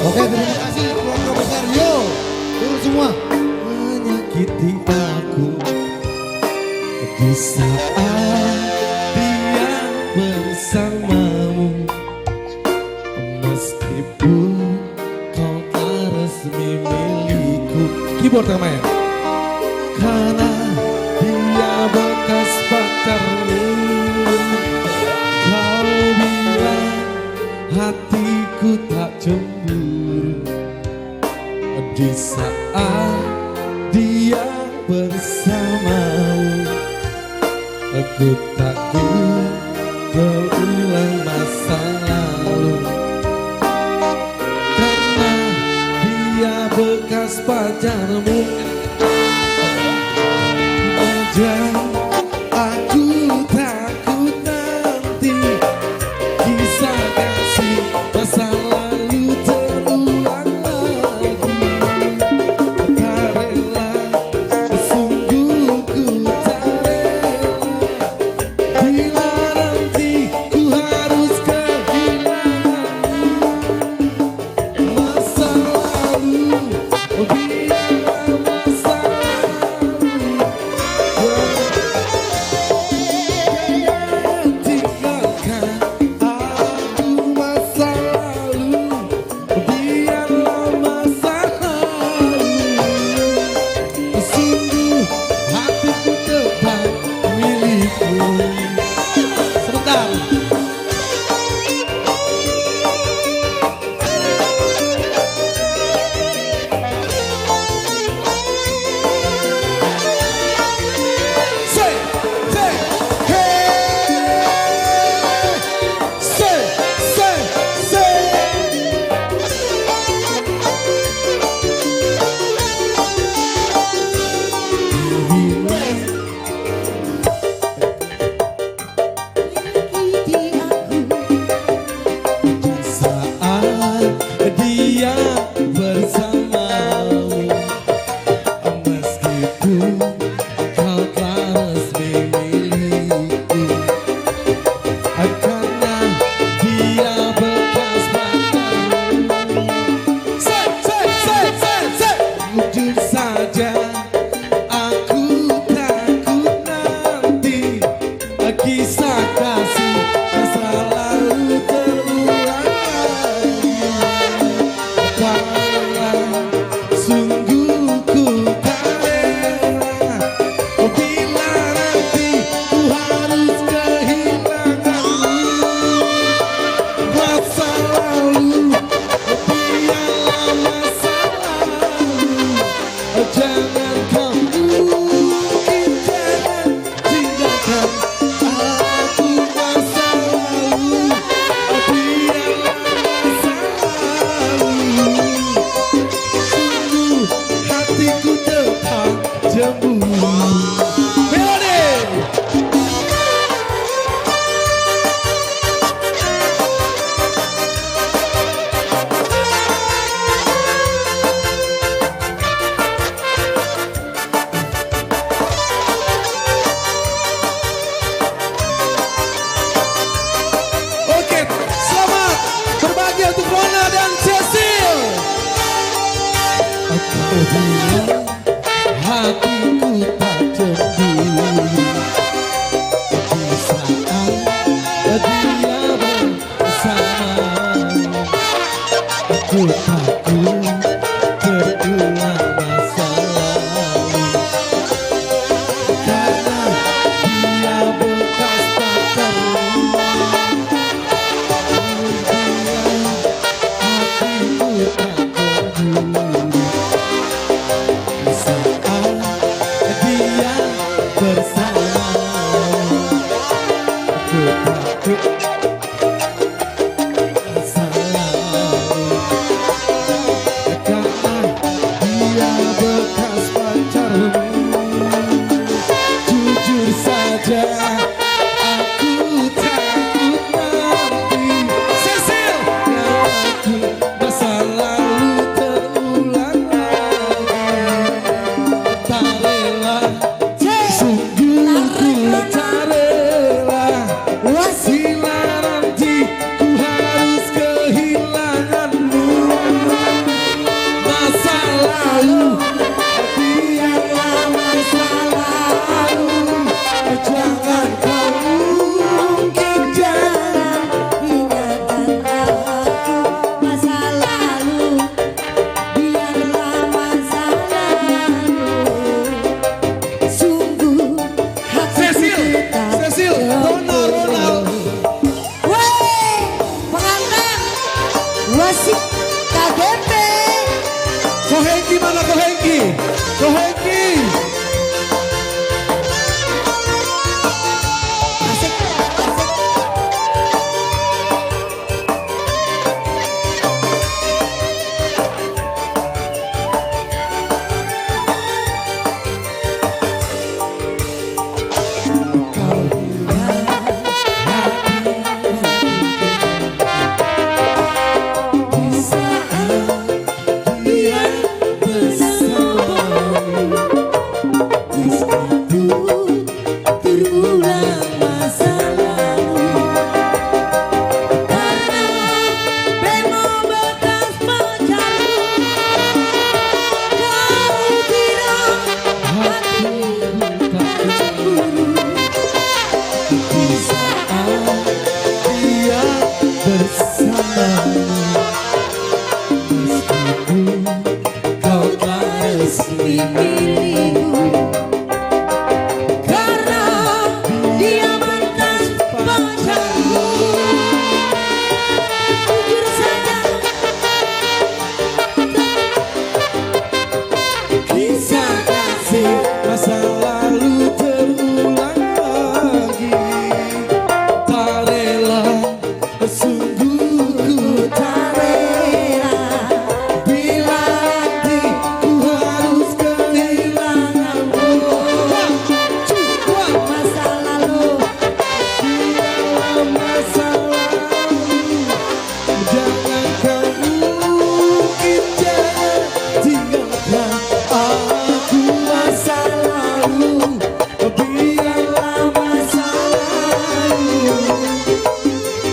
Oke, terima kasih keluarga besar. Yo, turun semua. Menyakiti aku di saat dia bersamamu, meskipun kau tak resmi milikku. Keyboard yang main. Karena dia bekas pacarmu, kau bilang hatiku tak cemburu di saat dia bersamamu. Aku takut terulang masa lalu, karena dia bekas pacarmu. Dan aku takut nanti kisah kasih masa lalu terulang lagi. Tak rela, sungguh ku tak rela, bila nanti ku harus kehilanganmu. Masa lalu, biarlah masa lalu. Tinggalkan aku masa lalu, biarlah masa lalu. Sungguh hatiku tetap milikmu. Sebentar. Say, say, hey. Say, say, say. Saat dia bersamamu, meskipun kau tak resmi milikku, karena dia bekas pacarmu. Say, say, say, say, say. Jujur saja aku takut nanti kisah kasih masa lalu terulang lagi. Tak rela, sungguh ku tak rela, bila nanti ku harus kehilanganmu. Masa lalu, biarlah masa lalu. Jangan kau mungkin jangan tinggalkan aku masa lalu, biarlah masa lalu. Sungguh hatiku tetap cemburu. Melody. Oke, selamat berbahagia untuk Rona dan Cecil. Aku bilang hatiku tak cemburu di saat dia bersamamu. Aku takut terulang masa lalu, karena dia bekas pacarmu. Wasik KGP. Kohengki mana Kohengki? Kohengki. Asik, asik. Masa lalu terulang lagi, tak rela, sungguh ku tak rela, bila nanti ku harus kehilanganmu. Masa lalu, Biarlah masa lalu, jangan kau mungkin tinggalkan aku. Masa lalu, biarlah masa lalu,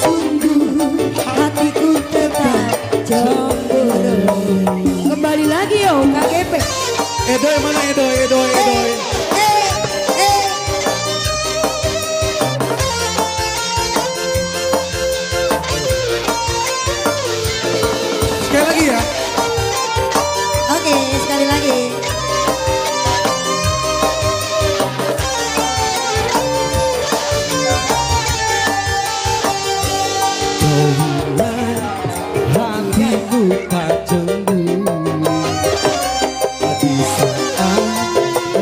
sungguh hatiku tetap cemburu. Kembali lagi yo KGP. Edoy mana Edoy, Edoy, Edoy. Sekali lagi ya. Oke, sekali lagi. Kau bilang hatiku tak cemburu, di saat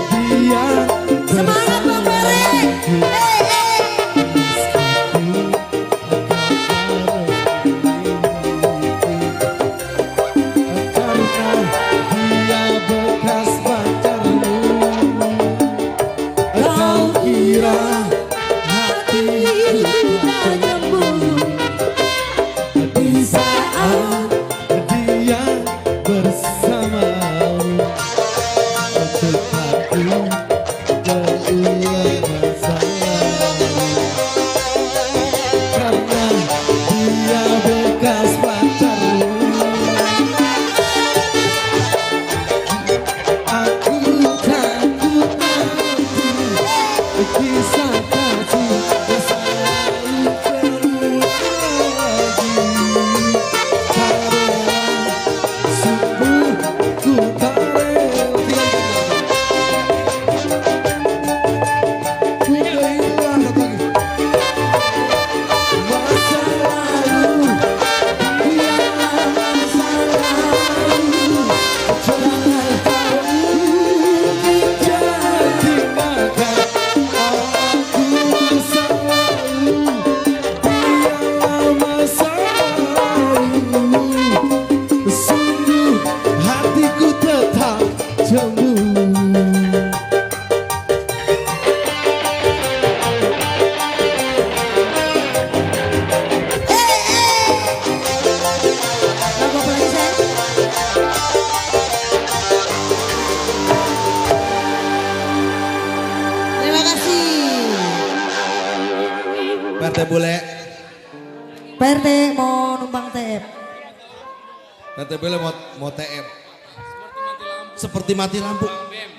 dia Semangat Bang Bere. karena dia bekas pacarmu. Kau kira hatiku tak cemburu, di saat dia bersamamu. Tetapi keulang masa lalu, karena dia bekas pacarmu. Aku takut nanti kisah kasih masa lalu terulang lagi. Tak rela, sungguh ku tak rela, ku kehilangan lagi. Masa lalu, biarlah masa lalu, jangan kau mungkin tinggalkan aku. Masa lalu, biarlah masa lalu, sungguh hatiku tetap cemburu. Lagu apa lagi sayang? Terima kasih. Partai bule, PRT mau numpang TF. partai bule mau TM. Seperti mati lampu.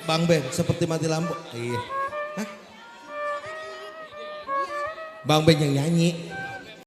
Bang Ben, seperti mati lampu. Iya. Hah? Bang Ben yang nyanyi.